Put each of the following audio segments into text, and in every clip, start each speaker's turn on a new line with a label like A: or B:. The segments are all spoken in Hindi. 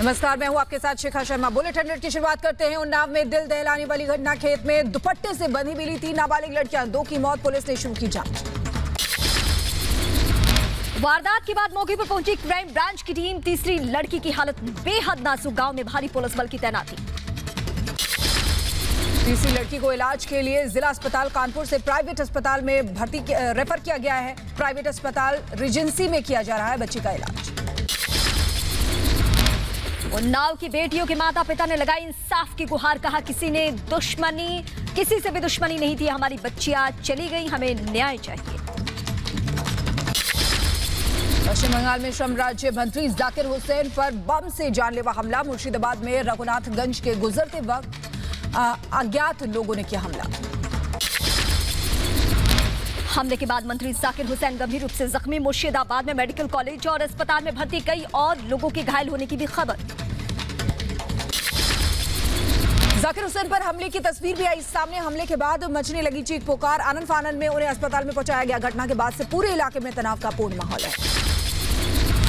A: नमस्कार, मैं हूं आपके साथ शिखा शर्मा। बुलेटिन 100 की शुरुआत करते हैं। उन्नाव में दिल दहलाने वाली घटना। खेत में दुपट्टे से बंधी मिली 3 नाबालिग लड़कियां, 2 की मौत। पुलिस ने शुरू की जांच।
B: वारदात के बाद मौके पर पहुंची क्राइम ब्रांच की टीम। तीसरी लड़की की हालत बेहद नाजुक। गांव में भारी पुलिस बल की तैनाती।
A: तीसरी लड़की को इलाज के लिए जिला अस्पताल कानपुर से प्राइवेट अस्पताल में भर्ती रेफर किया गया है। प्राइवेट अस्पताल रिजेंसी में किया जा रहा है बच्ची का इलाज।
B: उन्नाव की बेटियों के माता पिता ने लगाई इंसाफ की गुहार। कहा किसी से भी दुश्मनी नहीं थी। हमारी बच्चियां चली गई, हमें न्याय चाहिए।
A: पश्चिम बंगाल में श्रम राज्य मंत्री जाकिर हुसैन पर बम से जानलेवा हमला। मुर्शिदाबाद में रघुनाथगंज के गुजरते वक्त अज्ञात लोगों ने किया हमला।
B: हमले के बाद मंत्री जाकिर हुसैन गंभीर रूप से जख्मी। मुर्शिदाबाद में मेडिकल कॉलेज और अस्पताल में भर्ती। कई और लोगों के घायल होने की भी खबर।
A: जाकिर हुसैन पर हमले की तस्वीर भी आई सामने। हमले के बाद मचने लगी चीख पुकार। आनन फानन में उन्हें अस्पताल में पहुंचाया गया। घटना के बाद से पूरे इलाके में तनाव का पूर्ण माहौल है।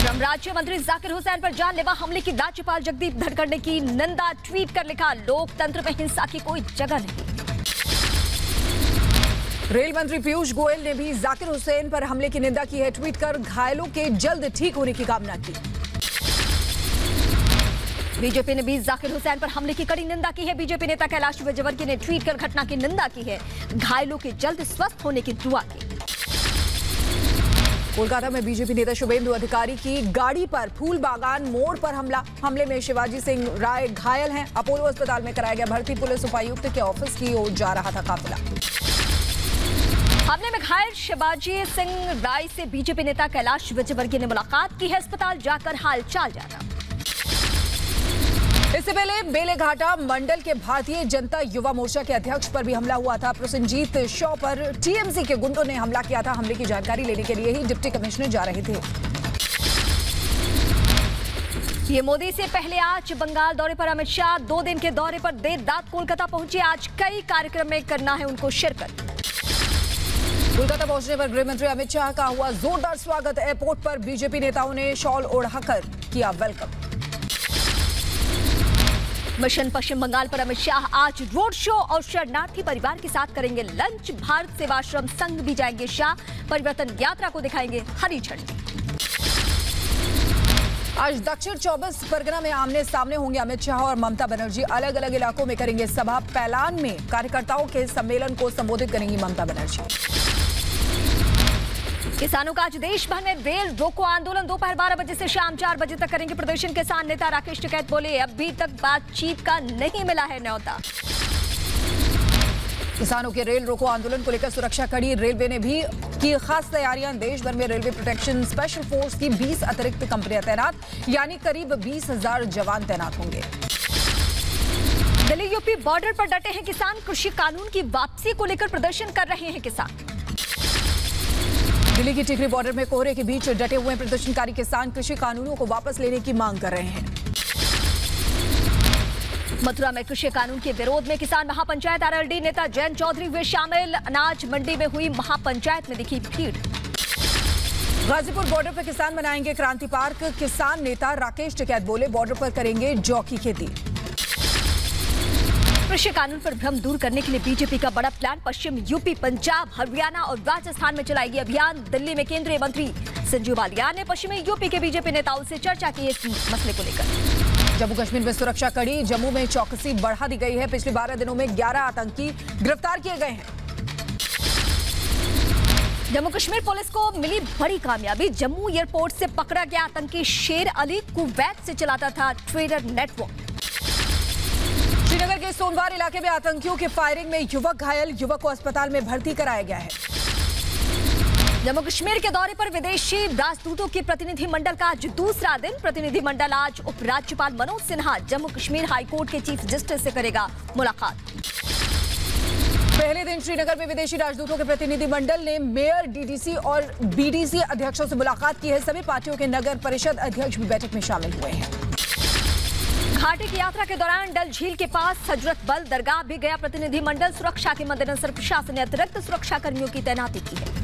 B: श्रम राज्य मंत्री जाकिर हुसैन पर जानलेवा हमले की राज्यपाल जगदीप धनखड़ ने की निंदा। ट्वीट कर लिखा, लोकतंत्र में हिंसा की कोई जगह नहीं।
A: रेल मंत्री पीयूष गोयल ने भी जाकिर हुसैन पर हमले की निंदा की है। ट्वीट कर घायलों के जल्द ठीक होने की कामना की।
B: बीजेपी ने भी जाकिर हुसैन पर हमले की कड़ी निंदा की है। बीजेपी नेता कैलाश विजयवर्गीय ने ट्वीट कर घटना की निंदा की है। घायलों के जल्द स्वस्थ होने की दुआ की।
A: कोलकाता में बीजेपी नेता शुभेंदु अधिकारी की गाड़ी पर फूल बागान मोड़ पर हमला। हमले में शिवाजी सिंह राय घायल हैं। अपोलो अस्पताल में कराया गया भर्ती। पुलिस उपायुक्त के ऑफिस की ओर जा रहा था काफिला।
B: हमले में घायल शिवाजी सिंह राय से बीजेपी नेता कैलाश विजयवर्गीय ने मुलाकात की है। अस्पताल जाकर हालचाल जाना।
A: इससे पहले बेलेघाटा मंडल के भारतीय जनता युवा मोर्चा के अध्यक्ष पर भी हमला हुआ था। प्रसन्नजीत शॉ पर टीएमसी के गुंडों ने हमला किया था। हमले की जानकारी लेने के लिए ही डिप्टी कमिश्नर जा रहे थे।
B: ये मोदी से पहले आज बंगाल दौरे पर अमित शाह 2 दिन के दौरे पर देर रात कोलकाता पहुंचे। आज कई कार्यक्रम में करना है उनको शिरकत।
A: कोलकाता पहुंचने पर गृह मंत्री अमित शाह का हुआ जोरदार स्वागत। एयरपोर्ट पर बीजेपी नेताओं ने शॉल ओढ़ाकर किया वेलकम।
B: मिशन पश्चिम बंगाल पर अमित शाह आज रोड शो और शरणार्थी परिवार के साथ करेंगे लंच। भारत सेवाश्रम संघ भी जाएंगे शाह। परिवर्तन यात्रा को दिखाएंगे हरी झंडी।
A: आज दक्षिण 24 परगना में आमने सामने होंगे अमित शाह और ममता बनर्जी। अलग अलग इलाकों में करेंगे सभा। पैलान में कार्यकर्ताओं के सम्मेलन को संबोधित करेंगी ममता बनर्जी।
B: किसानों का आज देश भर में रेल रोको आंदोलन। दोपहर 12 बजे से शाम 4 बजे तक करेंगे प्रदर्शन। किसान नेता राकेश टिकैत बोले, अभी तक बातचीत का नहीं मिला है न्योता।
A: किसानों के रेल रोको आंदोलन को लेकर सुरक्षा कड़ी। रेलवे ने भी की खास तैयारियां। देश भर में रेलवे प्रोटेक्शन स्पेशल फोर्स की 20 अतिरिक्त कंपनियां तैनात, यानी करीब 20,000 जवान तैनात होंगे।
B: दिल्ली यूपी बॉर्डर पर डटे हैं किसान। कृषि कानून की वापसी को लेकर प्रदर्शन कर रहे हैं किसान।
A: दिल्ली की टिकरी बॉर्डर में कोहरे के बीच डटे हुए प्रदर्शनकारी किसान कृषि कानूनों को वापस लेने की मांग कर रहे हैं।
B: मथुरा में कृषि कानून के विरोध में किसान महापंचायत। आरएलडी नेता जयंत चौधरी हुए शामिल। अनाज मंडी में हुई महापंचायत में दिखी भीड़।
A: गाजीपुर बॉर्डर पर किसान बनाएंगे क्रांति पार्क। किसान नेता राकेश टिकैत बोले, बॉर्डर पर करेंगे जौ की खेती।
B: कृषि कानून पर भ्रम दूर करने के लिए बीजेपी का बड़ा प्लान। पश्चिम यूपी, पंजाब, हरियाणा और राजस्थान में चलाएगी अभियान। दिल्ली में केंद्रीय मंत्री संजीव बालियान ने पश्चिमी यूपी के बीजेपी नेताओं से चर्चा की इस मसले को लेकर।
A: जम्मू कश्मीर में सुरक्षा कड़ी। जम्मू में चौकसी बढ़ा दी गई है। पिछले 12 दिनों में 11 आतंकी गिरफ्तार किए गए हैं।
B: जम्मू कश्मीर पुलिस को मिली बड़ी कामयाबी। जम्मू एयरपोर्ट से पकड़ा गया आतंकी शेर अली कुवैत से चलाता था ट्रेडर नेटवर्क।
A: श्रीनगर के सोनवार इलाके में आतंकियों की फायरिंग में युवक घायल। युवक को अस्पताल में भर्ती कराया गया है।
B: जम्मू कश्मीर के दौरे पर विदेशी राजदूतों के प्रतिनिधिमंडल का आज दूसरा दिन। प्रतिनिधिमंडल आज उपराज्यपाल मनोज सिन्हा, जम्मू कश्मीर हाईकोर्ट के चीफ जस्टिस से करेगा मुलाकात।
A: पहले दिन श्रीनगर में विदेशी राजदूतों के प्रतिनिधिमंडल ने मेयर, डीडीसी और बीडीसी अध्यक्षों से मुलाकात की है। सभी पार्टियों के नगर परिषद अध्यक्ष भी बैठक में शामिल हुए हैं।
B: घाटी की यात्रा के दौरान डल झील के पास हजरत बल दरगाह भी गया प्रतिनिधिमंडल। सुरक्षा के मद्देनजर प्रशासन ने अतिरिक्त सुरक्षा कर्मियों की तैनाती की है।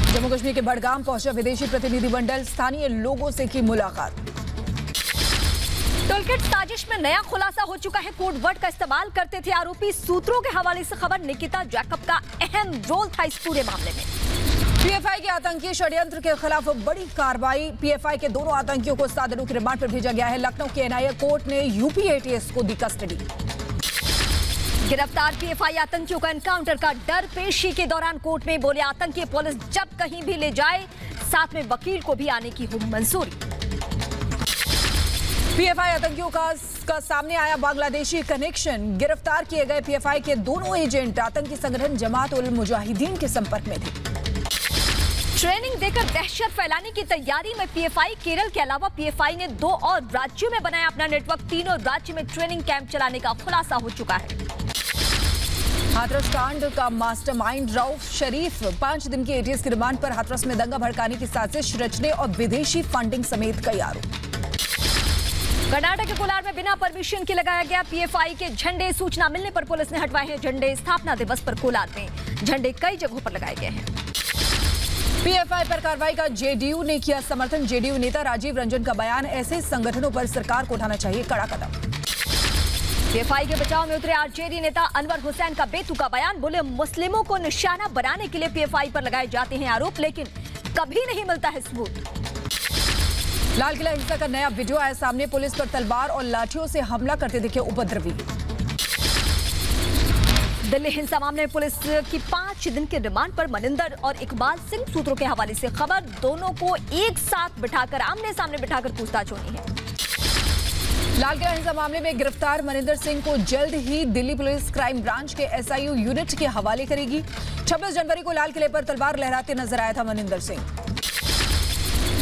A: जम्मू कश्मीर के बडगाम पहुंचा विदेशी प्रतिनिधिमंडल। स्थानीय लोगों से की मुलाकात।
B: टोलगेट साजिश में नया खुलासा हो चुका है। कोड वर्ड का इस्तेमाल करते थे आरोपी। सूत्रों के हवाले से खबर, निकिता जैकब का अहम रोल था इस पूरे मामले में।
A: पीएफआई के आतंकी षड्यंत्र के खिलाफ बड़ी कार्रवाई। पीएफआई के दोनों आतंकियों को 7 दिनों की रिमांड पर भेजा गया है। लखनऊ के एनआईए कोर्ट ने यूपी एटीएस को दी कस्टडी।
B: गिरफ्तार पीएफआई आतंकियों का एनकाउंटर का डर। पेशी के दौरान कोर्ट में बोले आतंकी पुलिस जब कहीं भी ले जाए, साथ में वकील को भी आने की हो मंजूरी।
A: पीएफआई आतंकियों का सामने आया बांग्लादेशी कनेक्शन। गिरफ्तार किए गए पीएफआई के दोनों एजेंट आतंकी संगठन जमात उल मुजाहिदीन के संपर्क में थे।
B: ट्रेनिंग देकर दहशत फैलाने की तैयारी में पीएफआई। केरल के अलावा पीएफआई ने 2 और राज्यों में बनाया अपना नेटवर्क। तीनों राज्य में ट्रेनिंग कैंप चलाने का खुलासा हो चुका है।
A: हाथरस कांड का मास्टरमाइंड रऊफ शरीफ 5 दिन की एटीएस की रिमांड पर। हाथरस में दंगा भड़काने की साजिश रचने और विदेशी फंडिंग समेत कई आरोप।
B: कर्नाटक के कोलार में बिना परमिशन के लगाया गया पीएफआई के झंडे। सूचना मिलने पर पुलिस ने हटवाए हैं झंडे। स्थापना दिवस पर कोलार में झंडे कई जगहों पर लगाए गए हैं।
A: पीएफआई पर कार्रवाई का जेडीयू ने किया समर्थन। जेडीयू नेता राजीव रंजन का बयान, ऐसे संगठनों पर सरकार को उठाना चाहिए कड़ा कदम।
B: पीएफआई के बचाव में उतरे आरजेडी नेता अनवर हुसैन का बेतुका बयान। बोले मुस्लिमों को निशाना बनाने के लिए पीएफआई पर लगाए जाते हैं आरोप, लेकिन कभी नहीं मिलता है सबूत।
A: लाल किला हिंसा का नया वीडियो आया सामने। पुलिस पर तलवार और लाठियों से हमला करते दिखे उपद्रवी।
B: दिल्ली हिंसा मामले में पुलिस की 5 दिन के रिमांड पर मनिंदर और इकबाल सिंह। सूत्रों के हवाले से खबर, दोनों को एक साथ बिठाकर आमने सामने बिठाकर पूछताछ होनी है।
A: लाल किला हिंसा मामले में गिरफ्तार मनिंदर सिंह को जल्द ही दिल्ली पुलिस क्राइम ब्रांच के एसआईयू यूनिट के हवाले करेगी। 26 जनवरी को लाल किले पर तलवार लहराते नजर आया था मनिंदर सिंह।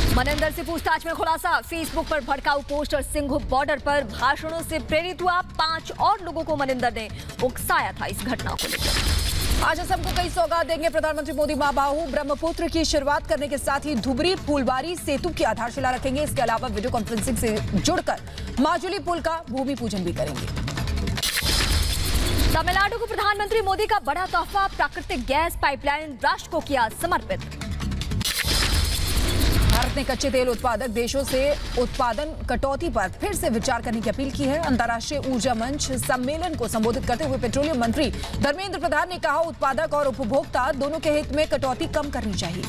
B: मनिंदर से पूछताछ में खुलासा, फेसबुक पर भड़काऊ पोस्ट और सिंघू बॉर्डर पर भाषणों से प्रेरित हुआ। 5 और लोगों को मनिंदर ने उकसाया था इस घटना को लेकर।
A: आज असम को कई सौगात देंगे प्रधानमंत्री मोदी। महाबाहु ब्रह्मपुत्र की शुरुआत करने के साथ ही धुबरी फूलबारी सेतु की आधारशिला रखेंगे। इसके अलावा वीडियो कॉन्फ्रेंसिंग से जुड़कर माजुली पुल का भूमि पूजन भी करेंगे।
B: तमिलनाडु को प्रधानमंत्री मोदी का बड़ा तोहफा, प्राकृतिक गैस पाइपलाइन राष्ट्र को किया समर्पित।
A: भारत ने कच्चे तेल उत्पादक देशों से उत्पादन कटौती पर फिर से विचार करने की अपील की है। अंतर्राष्ट्रीय ऊर्जा मंच सम्मेलन को संबोधित करते हुए पेट्रोलियम मंत्री धर्मेंद्र प्रधान ने कहा, उत्पादक और उपभोक्ता दोनों के हित में कटौती कम करनी चाहिए।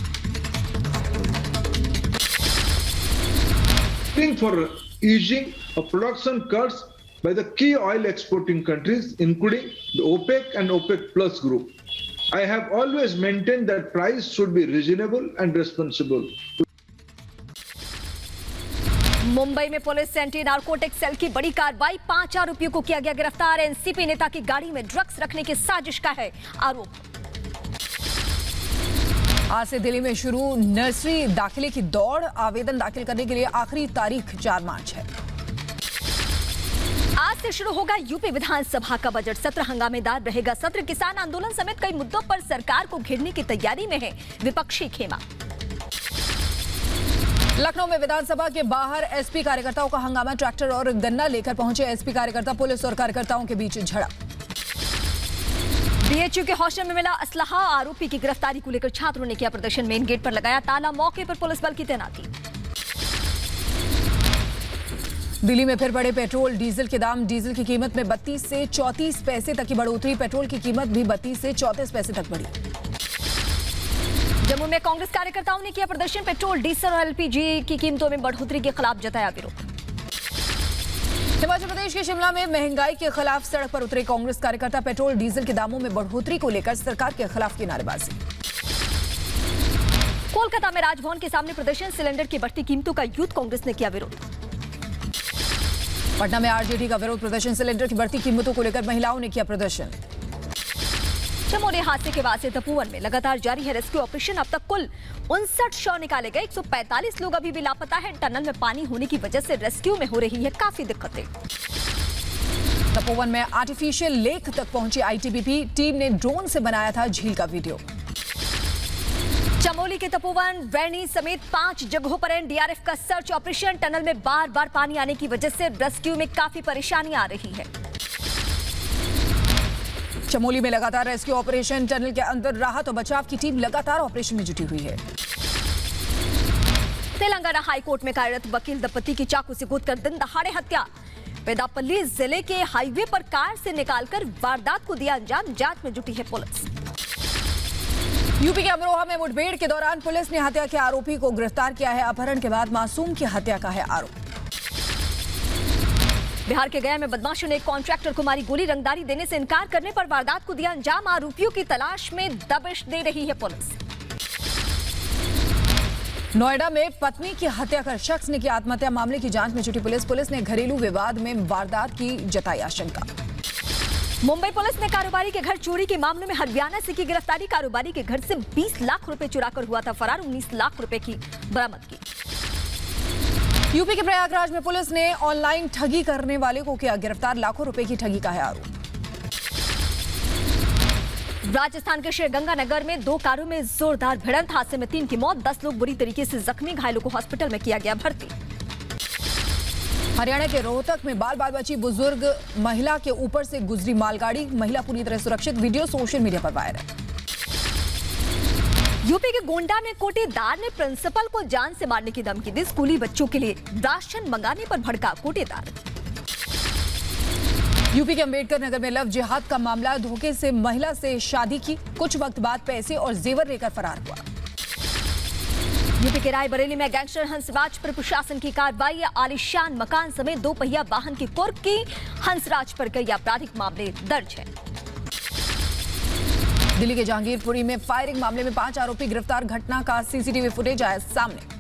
C: For easing of production cuts by the key oil exporting countries, including the OPEC and OPEC Plus group. I have always maintained that price should be reasonable and responsible.
B: Mumbai में पुलिस एंटी नारकोटिक सेल की बड़ी कार्रवाई। 5 आरोपियों को किया गया गिरफ्तार। एनसीपी नेता की गाड़ी में ड्रग्स रखने की साजिश का है आरोप।
A: आज से दिल्ली में शुरू नर्सरी दाखिले की दौड़। आवेदन दाखिल करने के लिए आखिरी तारीख 4 मार्च है।
B: आज से शुरू होगा यूपी विधानसभा का बजट सत्र। हंगामेदार रहेगा सत्र। किसान आंदोलन समेत कई मुद्दों पर सरकार को घेरने की तैयारी में है विपक्षी खेमा।
A: लखनऊ में विधानसभा के बाहर एसपी कार्यकर्ताओं का हंगामा। ट्रैक्टर और गन्ना लेकर पहुंचे एसपी कार्यकर्ता। पुलिस और कार्यकर्ताओं के बीच झड़प।
B: बीएचयू के हॉस्टल में मिला असलहा। आरोपी की गिरफ्तारी को लेकर छात्रों ने किया प्रदर्शन। मेन गेट पर लगाया ताला। मौके पर पुलिस बल की तैनाती।
A: दिल्ली में फिर बढ़े पेट्रोल डीजल के दाम। डीजल की कीमत में 32 से 34 पैसे तक की बढ़ोतरी। पेट्रोल की कीमत भी 32 से 34 पैसे तक बढ़ी।
B: जम्मू में कांग्रेस कार्यकर्ताओं ने किया प्रदर्शन। पेट्रोल, डीजल और एलपीजी की कीमतों में बढ़ोतरी के खिलाफ जताया विरोध।
A: हिमाचल प्रदेश के शिमला में महंगाई के खिलाफ सड़क पर उतरे कांग्रेस कार्यकर्ता। पेट्रोल डीजल के दामों में बढ़ोतरी को लेकर सरकार के खिलाफ की नारेबाजी।
B: कोलकाता में राजभवन के सामने प्रदर्शन। सिलेंडर की बढ़ती कीमतों का यूथ कांग्रेस ने किया विरोध।
A: पटना में आरजेडी का विरोध प्रदर्शन। सिलेंडर की बढ़ती कीमतों को लेकर महिलाओं ने किया प्रदर्शन।
B: चमोली हादसे के बाद से तपोवन में लगातार जारी है रेस्क्यू ऑपरेशन। अब तक कुल 59 शव निकाले गए। 145 लोग अभी भी लापता है। टनल में पानी होने की वजह से रेस्क्यू में हो रही है काफी दिक्कतें।
A: तपोवन में आर्टिफिशियल लेक तक पहुंची आईटीबीपी टीम ने ड्रोन से बनाया था झील का वीडियो।
B: चमोली के तपोवन, वैनी समेत 5 जगहों पर एनडीआरएफ का सर्च ऑपरेशन। टनल में बार बार पानी आने की वजह से रेस्क्यू में काफी परेशानी आ रही है।
A: चमोली में लगातार रेस्क्यू ऑपरेशन। टनल के अंदर राहत और बचाव की टीम लगातार ऑपरेशन में जुटी हुई है।
B: तेलंगाना हाईकोर्ट में कार्यरत वकील दंपति की चाकू से कूदकर दिन दहाड़े हत्या। पेदापल्ली जिले के हाईवे पर कार से निकालकर वारदात को दिया अंजाम, जांच में जुटी है पुलिस।
A: यूपी के अमरोहा में मुठभेड़ के दौरान पुलिस ने हत्या के आरोपी को गिरफ्तार किया है। अपहरण के बाद मासूम की हत्या का है आरोप।
B: बिहार के गया में बदमाशों ने एक कॉन्ट्रैक्टर को मारी गोली, रंगदारी देने से इनकार करने पर वारदात को दिया अंजाम। आरोपियों की तलाश में दबिश दे रही है पुलिस।
A: नोएडा में पत्नी की हत्या कर शख्स ने की आत्महत्या, मामले की जांच में जुटी पुलिस ने घरेलू विवाद में वारदात की जताई आशंका।
B: मुंबई पुलिस ने कारोबारी के घर चोरी के मामले में हरियाणा से की गिरफ्तारी। कारोबारी के घर से 20 लाख रुपए चुराकर हुआ था फरार, 19 लाख रुपए की बरामद की।
A: यूपी के प्रयागराज में पुलिस ने ऑनलाइन ठगी करने वाले को किया गिरफ्तार, लाखों रुपए की ठगी का है आरोप।
B: राजस्थान के श्रीगंगानगर में 2 कारों में जोरदार भिड़ंत, हादसे में 3 की मौत, 10 लोग बुरी तरीके से जख्मी, घायलों को हॉस्पिटल में किया गया भर्ती।
A: हरियाणा के रोहतक में बाल बची बुजुर्ग महिला के ऊपर से गुजरी मालगाड़ी, महिला पूरी तरह सुरक्षित, वीडियो सोशल मीडिया पर वायरल।
B: यूपी के गोंडा में कोटेदार ने प्रिंसिपल को जान से मारने की धमकी दी। स्कूली बच्चों के लिए राशन मंगाने पर भड़का कोटेदार।
A: यूपी के अंबेडकर नगर में लव जिहाद का मामला, धोखे से महिला से शादी की, कुछ वक्त बाद पैसे और जेवर लेकर फरार हुआ।
B: यूपी के रायबरेली में गैंगस्टर हंसराज पर प्रशासन की कार्रवाई, आलीशान मकान समेत 2 पहिया वाहन की कुर्क की। हंसराज पर कई आपराधिक मामले दर्ज है।
A: दिल्ली के जहांगीरपुरी में फायरिंग मामले में 5 आरोपी गिरफ्तार, घटना का सीसीटीवी फुटेज आया सामने।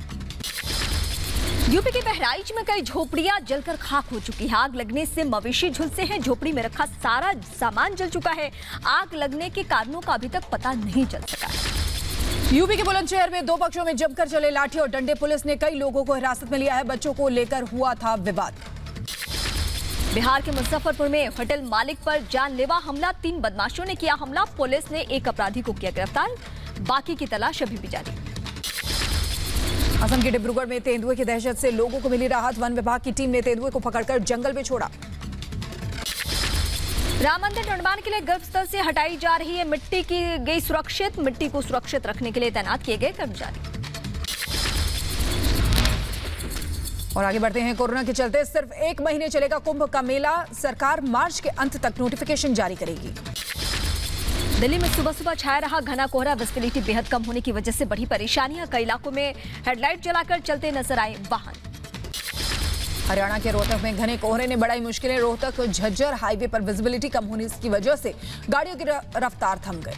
B: यूपी के बहराइच में कई झोपड़ियां जलकर खाक हो चुकी है। आग लगने से मवेशी झुलसे हैं, झोपड़ी में रखा सारा सामान जल चुका है। आग लगने के कारणों का अभी तक पता नहीं चल सका है।
A: यूपी के बुलंदशहर में 2 पक्षों में जमकर चले लाठी और डंडे, पुलिस ने कई लोगों को हिरासत में लिया है, बच्चों को लेकर हुआ था विवाद।
B: बिहार के मुजफ्फरपुर में होटल मालिक पर जानलेवा हमला, 3 बदमाशों ने किया हमला, पुलिस ने एक अपराधी को किया गिरफ्तार, बाकी की तलाश अभी भी जारी।
A: असम के डिब्रूगढ़ में तेंदुए की दहशत से लोगों को मिली राहत, वन विभाग की टीम ने तेंदुए को पकड़कर जंगल में छोड़ा।
B: राम मंदिर निर्माण के लिए गर्भस्थल से हटाई जा रही है मिट्टी की गई सुरक्षित, मिट्टी को सुरक्षित रखने के लिए तैनात किए गए कर्मचारी।
A: और आगे बढ़ते हैं, कोरोना के चलते सिर्फ 1 महीने चलेगा कुंभ का मेला, सरकार मार्च के अंत तक नोटिफिकेशन जारी करेगी।
B: दिल्ली में सुबह सुबह छाया रहा घना कोहरा, विजिबिलिटी बेहद कम होने की वजह से बढ़ी परेशानियां, कई इलाकों में हेडलाइट जलाकर चलते नजर आए वाहन।
A: हरियाणा के रोहतक में घने कोहरे ने बढ़ाई मुश्किलें, रोहतक झज्जर हाईवे पर विजिबिलिटी कम होने की वजह से गाड़ियों की रफ्तार थम गई।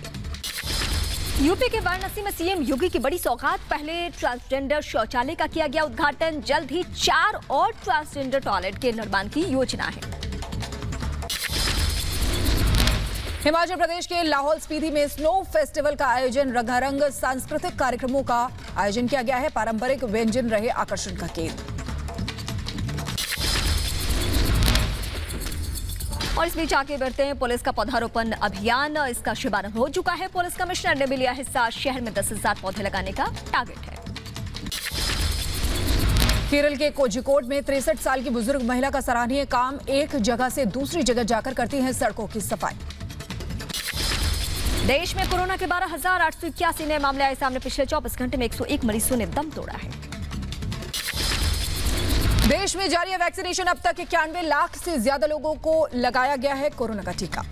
B: यूपी के वाराणसी में सीएम योगी की बड़ी सौगात, पहले ट्रांसजेंडर शौचालय का किया गया उद्घाटन, जल्द ही 4 और ट्रांसजेंडर टॉयलेट के निर्माण की योजना है।
A: हिमाचल प्रदेश के लाहौल स्पीति में स्नो फेस्टिवल का आयोजन, रंगारंग सांस्कृतिक कार्यक्रमों का आयोजन किया गया है, पारंपरिक व्यंजन रहे आकर्षण का केंद्र।
B: और इस बीच आगे बढ़ते हैं, पुलिस का पौधारोपण अभियान, इसका शुभारंभ हो चुका है, पुलिस कमिश्नर ने भी लिया हिस्सा, शहर में 10,000 पौधे लगाने का टारगेट है।
A: केरल के कोझिकोड में 63 साल की बुजुर्ग महिला का सराहनीय काम, एक जगह से दूसरी जगह जाकर करती हैं सड़कों की सफाई।
B: देश में कोरोना के 12,881 नए मामले आए सामने, पिछले 24 घंटे में 101 मरीजों ने दम तोड़ा है।
A: देश में जारी है वैक्सीनेशन, अब तक 91 लाख से ज्यादा लोगों को लगाया गया है कोरोना का टीका।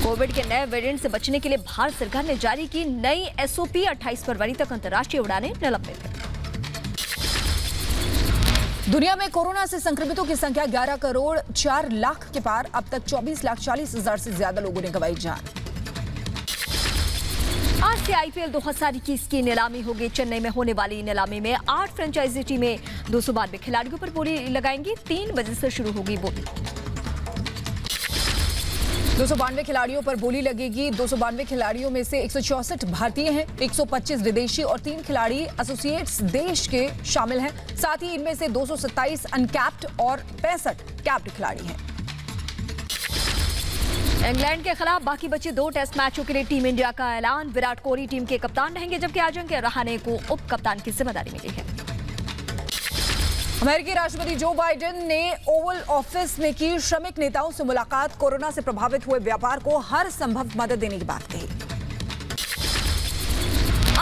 B: कोविड के नए वेरिएंट से बचने के लिए भारत सरकार ने जारी की नई एसओपी, 28 फरवरी तक अंतर्राष्ट्रीय उड़ानें निलंबित हैं।
A: दुनिया में कोरोना से संक्रमितों की संख्या 11 करोड़ 4 लाख के पार, अब तक 24,40,000 से ज्यादा लोगों ने गंवाई जान।
B: आज से आईपीएल 2021 की नीलामी होगी। चेन्नई में होने वाली नीलामी में 8 फ्रेंचाइजी टीमें 292 खिलाड़ियों पर बोली लगाएंगी, 3 बजे से शुरू होगी बोली।
A: 292 खिलाड़ियों पर बोली लगेगी। 292 खिलाड़ियों में से 164 भारतीय हैं, 125 विदेशी और 3 खिलाड़ी एसोसिएट्स देश के शामिल हैं। साथ ही इनमें से 227 अनकैप्ड और 65 कैप्ड खिलाड़ी हैं।
B: इंग्लैंड के खिलाफ बाकी बचे 2 टेस्ट मैचों के लिए टीम इंडिया का ऐलान, विराट कोहली टीम के कप्तान रहेंगे, जबकि अजिंक्य रहाणे को उप कप्तान की जिम्मेदारी मिली है।
A: अमेरिकी राष्ट्रपति जो बाइडेन ने ओवल ऑफिस में की श्रमिक नेताओं से मुलाकात, कोरोना से प्रभावित हुए व्यापार को हर संभव मदद देने की बात कही।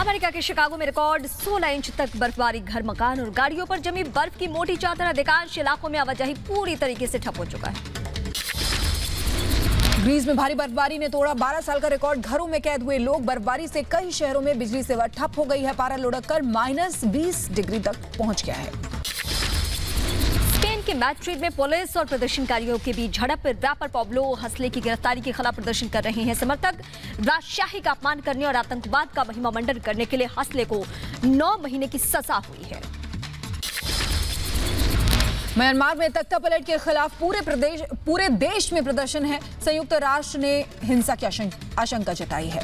B: अमेरिका के शिकागो में रिकॉर्ड 16 इंच तक बर्फबारी। घर, मकान और गाड़ियों पर जमी बर्फ की मोटी चादर। अधिकांश इलाकों में आवाजाही पूरी तरीके से ठप हो चुका है।
A: ग्रीस में भारी बर्फबारी ने तोड़ा 12 साल का रिकॉर्ड। घरों में कैद हुए लोग। बर्फबारी से कई शहरों में बिजली सेवा ठप हो गई है। पारा लुढ़क कर -20 डिग्री तक पहुंच गया है।
B: स्पेन के मैड्रिड में पुलिस और प्रदर्शनकारियों के बीच झड़प। रैपर पाब्लो हसले की गिरफ्तारी के खिलाफ प्रदर्शन कर रहे हैं समर्थक। राजशाही का अपमान करने और आतंकवाद का महिमामंडन करने के लिए हसले को 9 महीने की सजा हुई है।
A: म्यांमार में तख्तापलट के खिलाफ पूरे देश में प्रदर्शन है। संयुक्त राष्ट्र ने हिंसा की आशंका जताई है।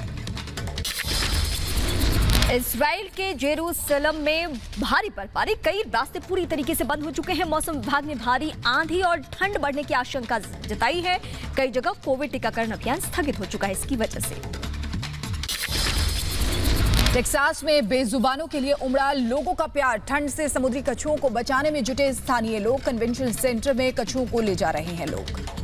B: इजराइल के जेरूसलम में भारी बर्फबारी। कई रास्ते पूरी तरीके से बंद हो चुके हैं। मौसम विभाग ने भारी आंधी और ठंड बढ़ने की आशंका जताई है। कई जगह कोविड टीकाकरण अभियान स्थगित हो चुका है इसकी वजह से।
A: टेक्सास में बेजुबानों के लिए उमड़ा लोगों का प्यार। ठंड से समुद्री कछुओं को बचाने में जुटे स्थानीय लोग। कन्वेंशन सेंटर में कछुओं को ले जा रहे हैं लोग।